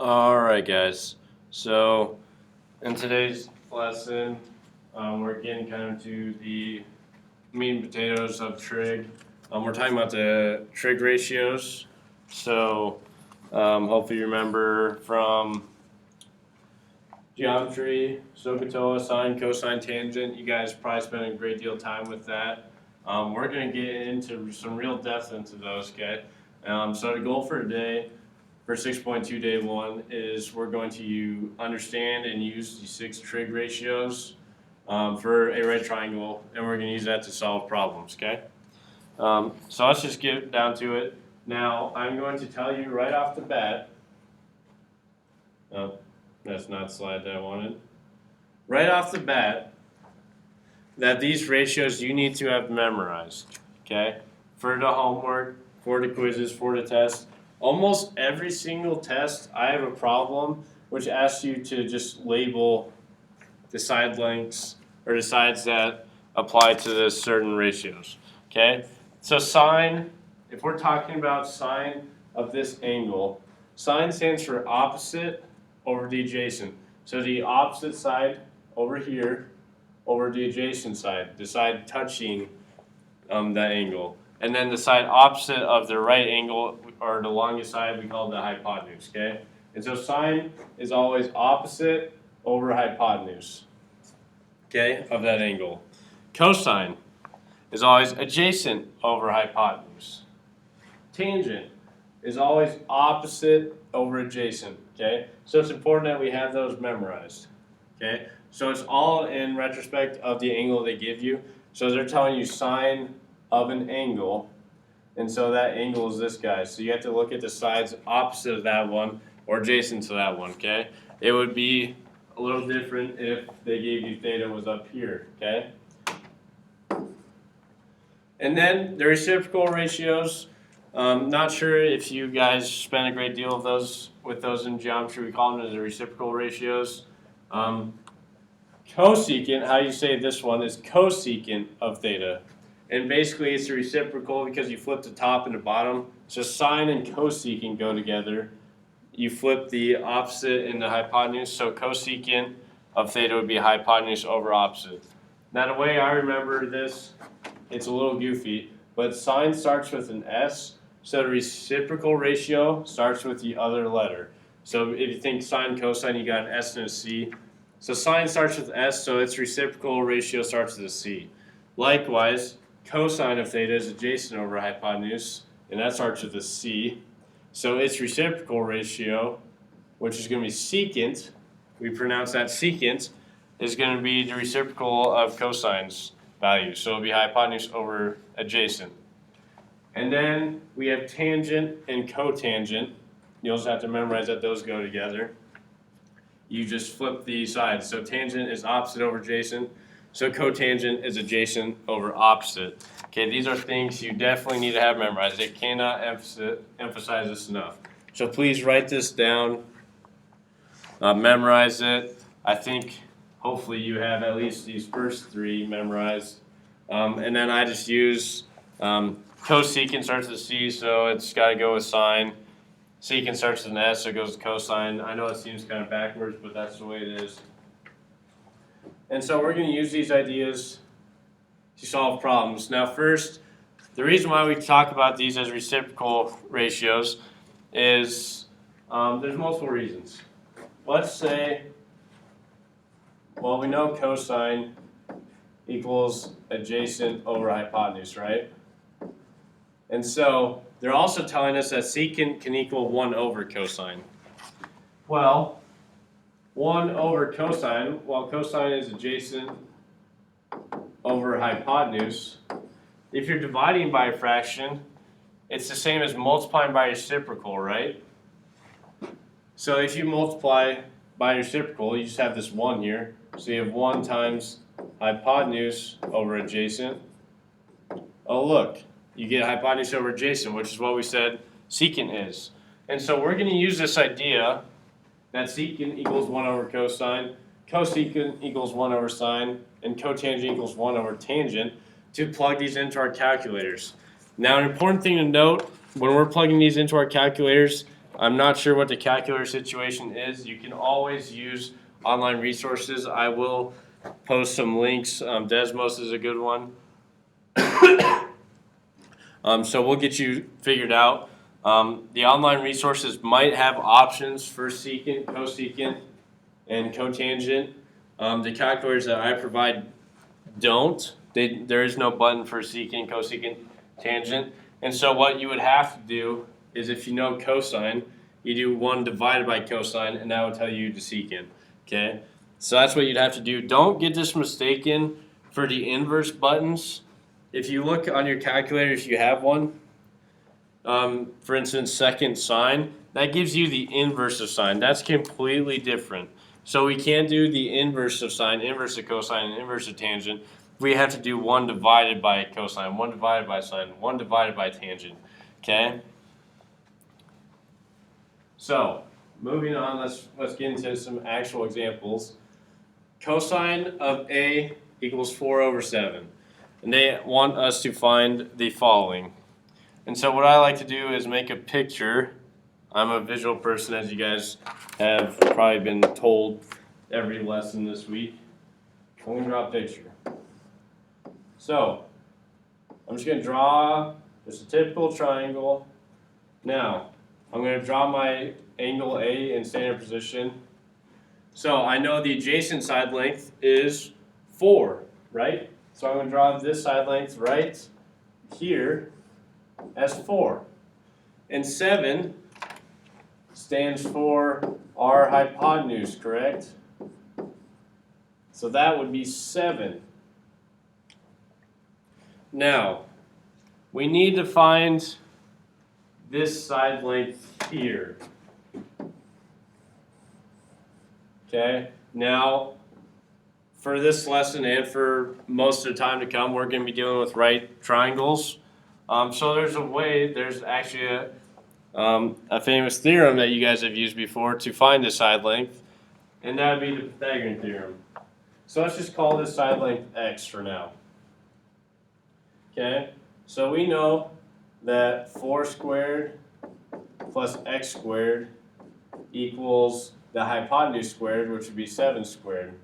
Alright guys, so in today's lesson, we're getting kind of to the meat and potatoes of trig. We're talking about the trig ratios, so hopefully you remember from geometry, SOHCAHTOA, sine, cosine, tangent. You guys probably spent a great deal of time with that. We're going to get into some real depth into those, okay? So the goal for today, for 6.2 day 1, is we're going to understand and use the 6 trig ratios for a right triangle, and we're going to use that to solve problems, okay? So let's just get down to it. Now, I'm going to tell you right off the bat, that's not the slide that I wanted. Right off the bat, that these ratios you need to have memorized, okay? For the homework, for the quizzes, for the tests. Almost every single test, I have a problem which asks you to just label the side lengths or the sides that apply to the certain ratios, okay? So sine, if we're talking about sine of this angle, sine stands for opposite over the adjacent. So the opposite side over here over the adjacent side, the side touching that angle. And then the side opposite of the right angle, or the longest side, we call the hypotenuse, okay? And so sine is always opposite over hypotenuse, okay, of that angle. Cosine is always adjacent over hypotenuse. Tangent is always opposite over adjacent, okay? So it's important that we have those memorized, okay? So it's all in retrospect of the angle they give you. So they're telling you sine of an angle, and so that angle is this guy. So you have to look at the sides opposite of that one or adjacent to that one, okay? It would be a little different if they gave you theta was up here, okay? And then the reciprocal ratios. Not sure if you guys spent a great deal of those with those in geometry. We call them the reciprocal ratios. Cosecant, how you say this one, is cosecant of theta. And basically it's a reciprocal because you flip the top and the bottom. So sine and cosecant go together. You flip the opposite in the hypotenuse. So cosecant of theta would be hypotenuse over opposite. Now the way I remember this, it's a little goofy, but sine starts with an S. So the reciprocal ratio starts with the other letter. So if you think sine, cosine, you got an S and a C. So sine starts with S, so its reciprocal ratio starts with a C. Likewise, cosine of theta is adjacent over hypotenuse, and that starts with a C. So its reciprocal ratio, which is going to be secant, we pronounce that secant, is going to be the reciprocal of cosine's value. So it'll be hypotenuse over adjacent. And then we have tangent and cotangent. You also have to memorize that those go together. You just flip the sides. So tangent is opposite over adjacent. So cotangent is adjacent over opposite. Okay, these are things you definitely need to have memorized. I cannot emphasize this enough. So please write this down, memorize it. I think hopefully you have at least these first 3 memorized. And then I just use cosecant starts with a C, so it's got to go with sine. Secant starts with an S, so it goes to cosine. I know it seems kind of backwards, but that's the way it is. And so we're going to use these ideas to solve problems. Now first, the reason why we talk about these as reciprocal ratios is there's multiple reasons. Let's say, well, we know cosine equals adjacent over hypotenuse, right? And so they're also telling us that secant can equal 1 over cosine. Well, 1 over cosine, while cosine is adjacent over hypotenuse, if you're dividing by a fraction, it's the same as multiplying by reciprocal, right? So if you multiply by reciprocal, you just have this 1 here. So you have 1 times hypotenuse over adjacent. Oh look, you get hypotenuse over adjacent, which is what we said secant is. And so we're going to use this idea that secant equals 1 over cosine, cosecant equals 1 over sine, and cotangent equals 1 over tangent to plug these into our calculators. Now an important thing to note when we're plugging these into our calculators, I'm not sure what the calculator situation is, you can always use online resources. I will post some links. Desmos is a good one. So we'll get you figured out. The online resources might have options for secant, cosecant, and cotangent. The calculators that I provide don't. There is no button for secant, cosecant, tangent. And so what you would have to do is, if you know cosine, you do 1 divided by cosine, and that will tell you the secant. Okay? So that's what you'd have to do. Don't get this mistaken for the inverse buttons. If you look on your calculator, if you have one, for instance, second sine, that gives you the inverse of sine. That's completely different. So we can't do the inverse of sine, inverse of cosine, and inverse of tangent. We have to do 1 divided by cosine, 1 divided by sine, 1 divided by tangent. Okay? So, moving on, let's get into some actual examples. Cosine of A equals 4 over 7. And they want us to find the following. And so what I like to do is make a picture. I'm a visual person, as you guys have probably been told every lesson this week. I'm going to draw a picture. So, I'm just going to draw just a typical triangle. Now, I'm going to draw my angle A in standard position. So I know the adjacent side length is 4, right? So I'm going to draw this side length right here as 4. And 7 stands for our hypotenuse, correct? So that would be 7. Now, we need to find this side length here. Okay, now for this lesson and for most of the time to come, we're going to be dealing with right triangles. So there's actually a famous theorem that you guys have used before to find the side length, and that would be the Pythagorean theorem. So let's just call this side length x for now. Okay, so we know that 4 squared plus x squared equals the hypotenuse squared, which would be 7 squared.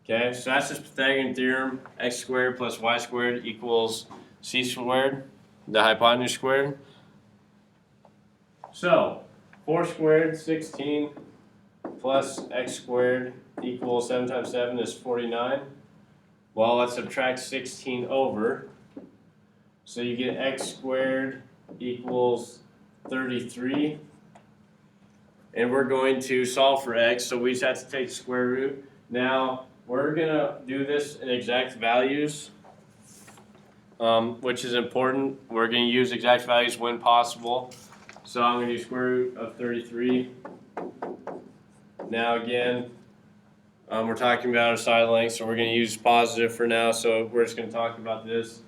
Okay, so that's just Pythagorean theorem. X squared plus y squared equals c squared, the hypotenuse squared. So 4 squared, 16, plus x squared equals 7 times 7 is 49. Well, let's subtract 16 over. So you get x squared equals 33. And we're going to solve for x, so we just have to take the square root. Now, we're going to do this in exact values, which is important. We're going to use exact values when possible. So I'm going to do square root of 33. Now again, we're talking about our side length, so we're going to use positive for now. So we're just going to talk about this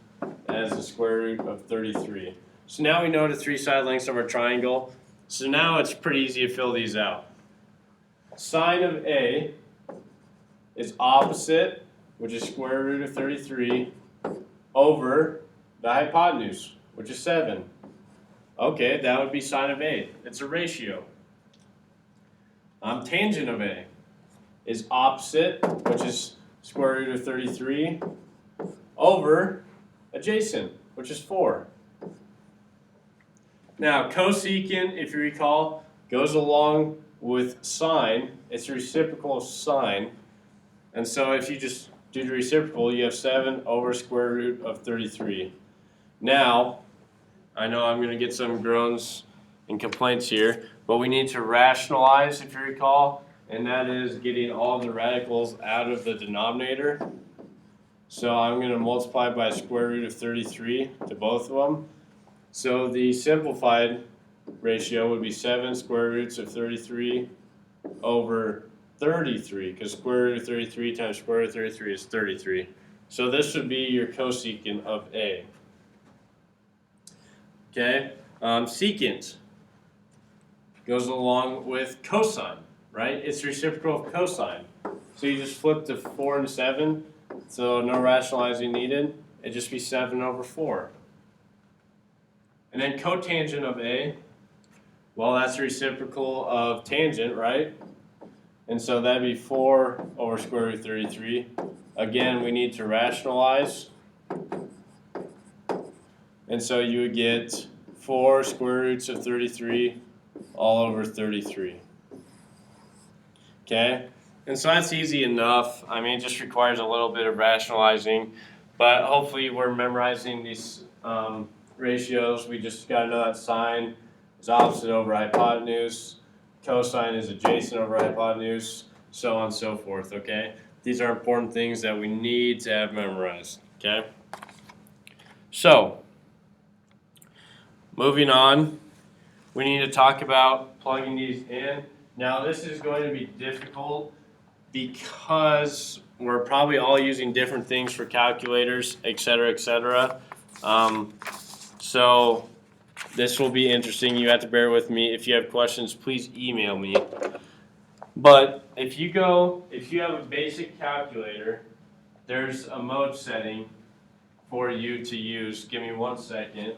as the square root of 33. So now we know the 3 side lengths of our triangle. So now it's pretty easy to fill these out. Sine of A is opposite, which is square root of 33, over the hypotenuse, which is 7. Okay, that would be sine of A. It's a ratio. Tangent of A is opposite, which is square root of 33, over adjacent, which is 4. Now, cosecant, if you recall, goes along with sine. It's the reciprocal of sine. And so if you just do the reciprocal, you have 7 over square root of 33. Now, I know I'm going to get some groans and complaints here, but we need to rationalize, if you recall, and that is getting all the radicals out of the denominator. So I'm going to multiply by square root of 33 to both of them. So the simplified ratio would be 7 square roots of 33 over 33, because square root of 33 times square root of 33 is 33. So this would be your cosecant of A. Okay, secant goes along with cosine, right? It's reciprocal of cosine. So you just flip the 4 and 7, so no rationalizing needed. It'd just be 7 over 4. And then cotangent of A Well, that's the reciprocal of tangent, right? And so that'd be 4 over square root 33. Again, we need to rationalize. And so you would get 4 square roots of 33 all over 33. Okay? And so that's easy enough. I mean, it just requires a little bit of rationalizing. But hopefully we're memorizing these ratios. We just got to know that sine is opposite over hypotenuse. Cosine is adjacent over hypotenuse. So on and so forth, okay? These are important things that we need to have memorized, okay? So, moving on, we need to talk about plugging these in. Now, this is going to be difficult because we're probably all using different things for calculators, et cetera, et cetera. So this will be interesting. You have to bear with me. If you have questions, please email me. But if you have a basic calculator, there's a mode setting for you to use. Give me 1 second.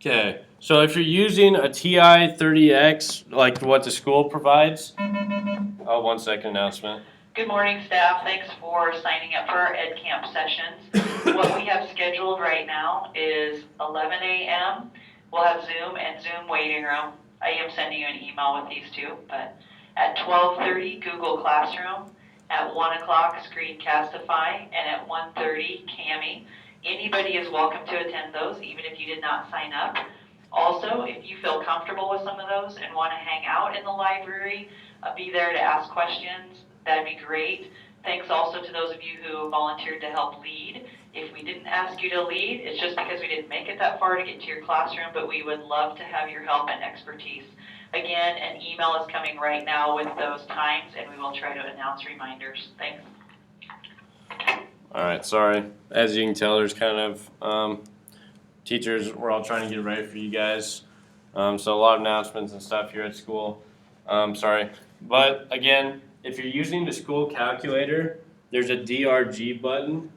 Okay, so if you're using a TI 30X, like what the school provides, 1 second announcement. Good morning, staff. Thanks for signing up for our Ed Camp sessions. What we have scheduled right now is 11 a.m. We'll have Zoom and Zoom waiting room. I am sending you an email with these two, but at 12:30, Google Classroom. At 1 o'clock, Screencastify, and at 1:30, Cami. Anybody is welcome to attend those, even if you did not sign up. Also, if you feel comfortable with some of those and want to hang out in the library, be there to ask questions, that'd be great. Thanks also to those of you who volunteered to help lead. If we didn't ask you to lead, it's just because we didn't make it that far to get to your classroom, but we would love to have your help and expertise. Again, an email is coming right now with those times, and we will try to announce reminders. Thanks. All right, sorry. As you can tell, there's kind of teachers, we're all trying to get ready for you guys. So a lot of announcements and stuff here at school. Sorry. But again, if you're using the school calculator, there's a DRG button,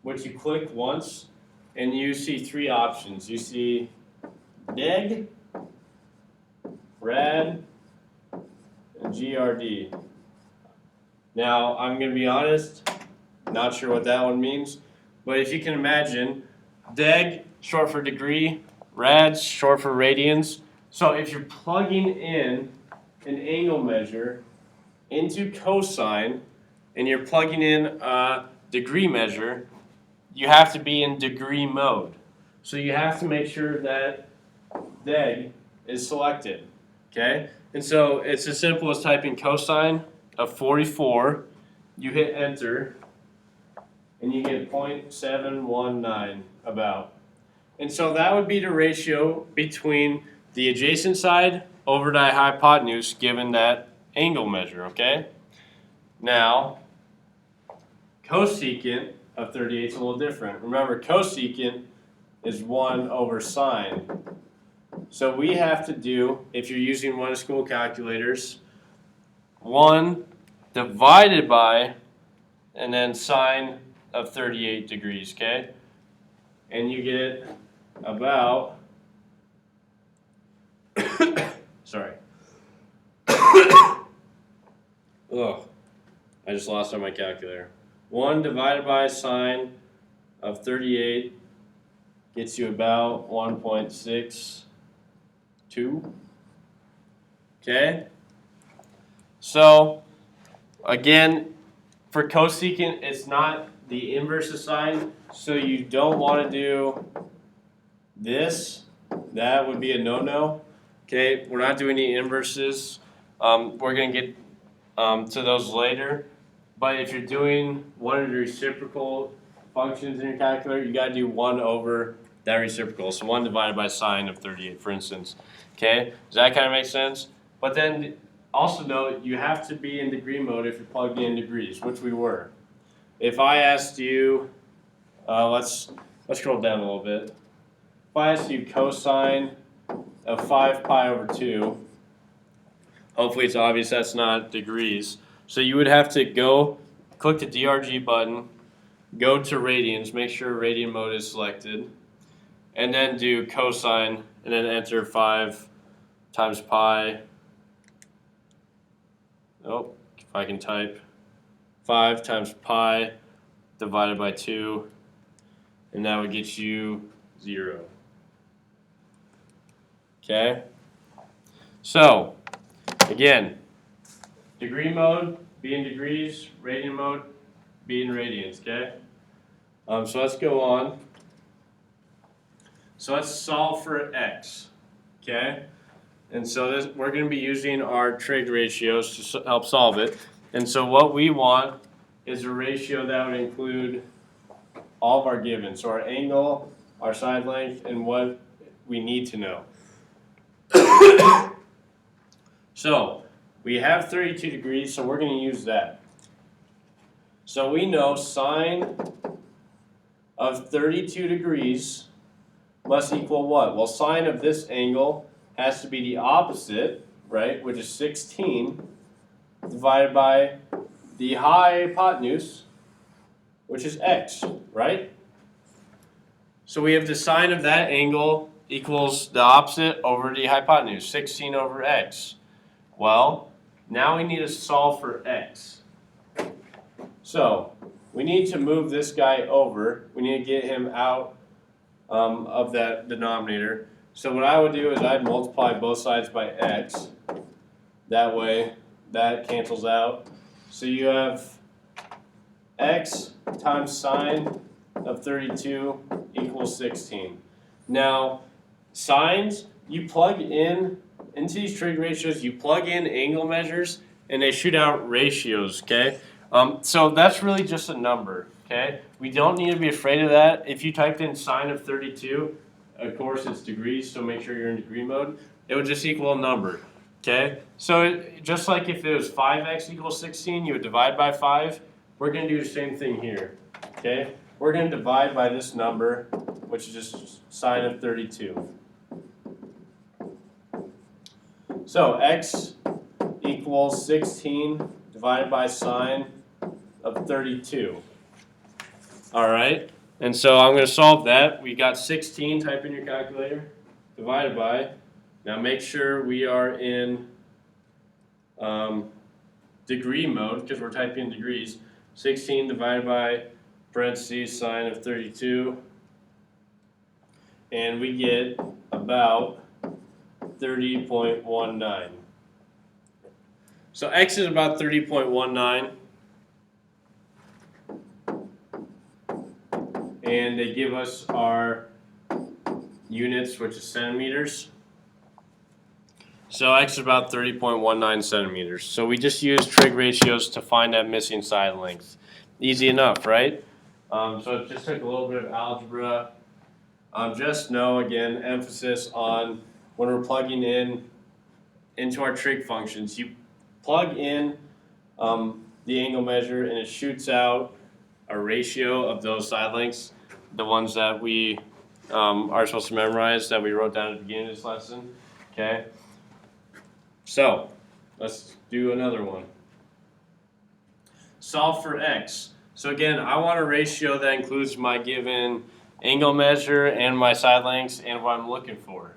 which you click once, and you see 3 options. You see DEG, RAD, and GRD. Now, I'm going to be honest, not sure what that one means, but if you can imagine, DEG, short for degree, RAD, short for radians. So if you're plugging in an angle measure into cosine, and you're plugging in a degree measure, you have to be in degree mode. So you have to make sure that DEG is selected, okay? And so it's as simple as typing cosine of 44, you hit enter, and you get 0.719 about. And so that would be the ratio between the adjacent side over the hypotenuse given that angle measure, okay? Now, cosecant of 38 is a little different. Remember, cosecant is 1 over sine. So we have to do, if you're using one of school calculators, 1 divided by, and then sine of 38 degrees, okay? And you get about, sorry. Ugh, I just lost on my calculator. 1 divided by sine of 38 gets you about 1.62. Okay? So, again, for cosecant, it's not the inverse of sine, so you don't want to do this. That would be a no-no. Okay, we're not doing any inverses. We're going to get to those later. But if you're doing one of the reciprocal functions in your calculator, you got to do 1 over that reciprocal. So 1 divided by sine of 38, for instance. Okay, does that kind of make sense? But then also note, you have to be in degree mode if you're plugged in degrees, which we were. If I asked you, let's scroll down a little bit. If I asked you cosine of 5 pi over 2. Hopefully it's obvious that's not degrees. So you would have to go click the DRG button, go to radians, make sure radian mode is selected, and then do cosine, and then enter 5 times pi. Oh, if I can type. 5 times pi divided by 2, and that would get you 0. Okay? So, again, degree mode, be in degrees, radian mode, be in radians, okay? So let's go on. So let's solve for x, okay? And so we're going to be using our trig ratios to help solve it. And so what we want is a ratio that would include all of our given. So our angle, our side length, and what we need to know. So we have 32 degrees, so we're going to use that. So we know sine of 32 degrees must equal what? Well, sine of this angle has to be the opposite, right, which is 16, divided by the hypotenuse, which is x, right? So we have the sine of that angle equals the opposite over the hypotenuse, 16 over x. Well, now we need to solve for x. So we need to move this guy over. We need to get him out of that denominator. So what I would do is I'd multiply both sides by x. That way, that cancels out. So you have x times sine of 32 equals 16. Now, sines, you plug in, into these trig ratios, you plug in angle measures, and they shoot out ratios, okay? So that's really just a number, okay? We don't need to be afraid of that. If you typed in sine of 32, of course it's degrees, so make sure you're in degree mode. It would just equal a number, okay? So just like if it was 5x equals 16, you would divide by 5. We're going to do the same thing here, okay? We're going to divide by this number, which is just sine of 32. So x equals 16 divided by sine of 32. All right, and so I'm going to solve that. We got 16, type in your calculator, divided by. Now make sure we are in degree mode because we're typing in degrees. 16 divided by parentheses sine of 32. And we get about 30.19. So x is about 30.19. And they give us our units, which is centimeters. So x is about 30.19 centimeters. So we just use trig ratios to find that missing side length. Easy enough, right? So it just took a little bit of algebra. Just know, again, emphasis on when we're plugging in into our trig functions. You plug in the angle measure and it shoots out a ratio of those side lengths, the ones that we are supposed to memorize that we wrote down at the beginning of this lesson. Okay? So, let's do another one. Solve for x. So again, I want a ratio that includes my given angle measure and my side lengths and what I'm looking for.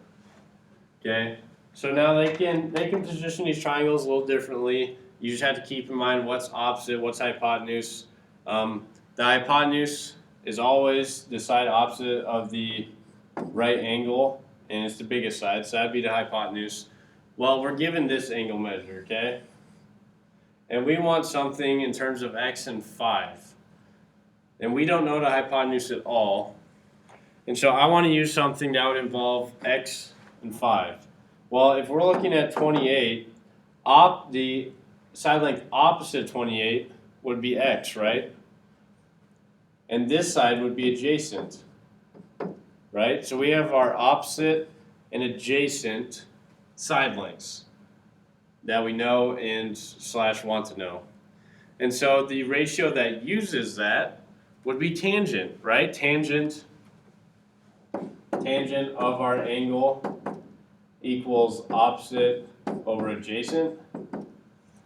Okay? So now they can position these triangles a little differently. You just have to keep in mind what's opposite, what's hypotenuse. The hypotenuse is always the side opposite of the right angle, and it's the biggest side, so that'd be the hypotenuse. Well, we're given this angle measure, okay? And we want something in terms of x and 5. And we don't know the hypotenuse at all. And so I want to use something that would involve x and 5. Well, if we're looking at 28, the side length opposite 28 would be x, right? And this side would be adjacent, right? So we have our opposite and adjacent side lengths that we know and / want to know. And so the ratio that uses that would be tangent, right? Tangent of our angle equals opposite over adjacent.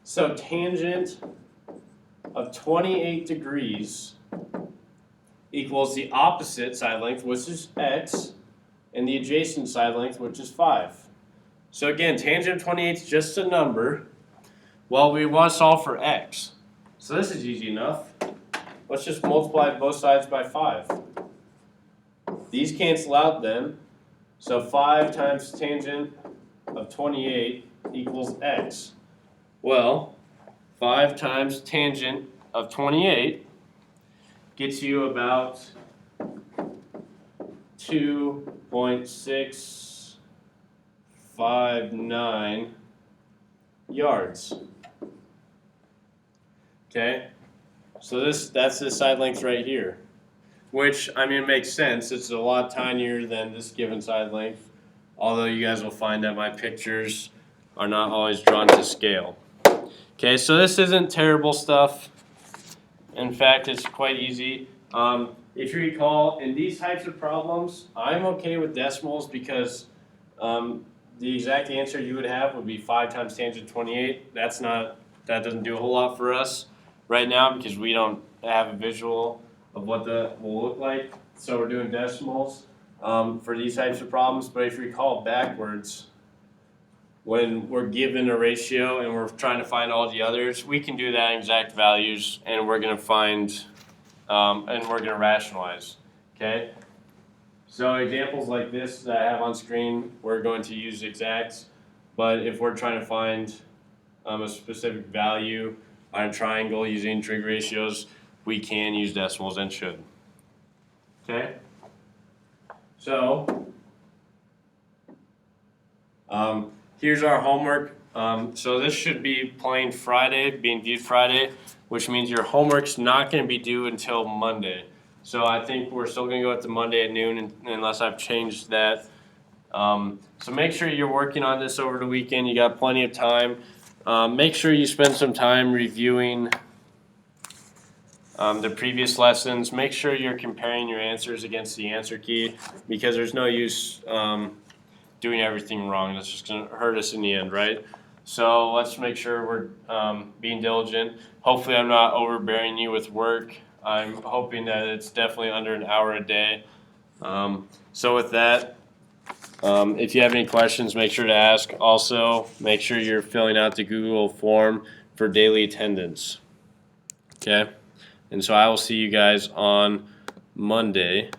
So tangent of 28 degrees equals the opposite side length, which is x, and the adjacent side length, which is 5. So again, tangent of 28 is just a number. Well, we want to solve for x. So this is easy enough. Let's just multiply both sides by 5. These cancel out then. So 5 times tangent of 28 equals x. Well, 5 times tangent of 28 gets you about 2.659 yards. Okay, so that's the side length right here, which, I mean, it makes sense. It's a lot tinier than this given side length, although you guys will find that my pictures are not always drawn to scale. Okay, so this isn't terrible stuff. In fact, it's quite easy. If you recall, in these types of problems, I'm okay with decimals because the exact answer you would have would be 5 times tangent 28. That doesn't do a whole lot for us right now because we don't have a visual of what that will look like. So we're doing decimals for these types of problems. But if you recall backwards, when we're given a ratio and we're trying to find all the others, we can do that in exact values, and we're going to find, and we're going to rationalize, okay? So examples like this that I have on screen, we're going to use exacts, but if we're trying to find a specific value on a triangle using trig ratios, we can use decimals and should, okay? So, here's our homework. So this should be playing Friday, being viewed Friday, which means your homework's not going to be due until Monday. So I think we're still going to go at the Monday at noon unless I've changed that. So make sure you're working on this over the weekend. You got plenty of time. Make sure you spend some time reviewing the previous lessons. Make sure you're comparing your answers against the answer key because there's no use doing everything wrong. That's just going to hurt us in the end, right? So let's make sure we're being diligent. Hopefully I'm not overbearing you with work. I'm hoping that it's definitely under an hour a day. So with that, if you have any questions, make sure to ask. Also, make sure you're filling out the Google form for daily attendance. Okay? And so I will see you guys on Monday.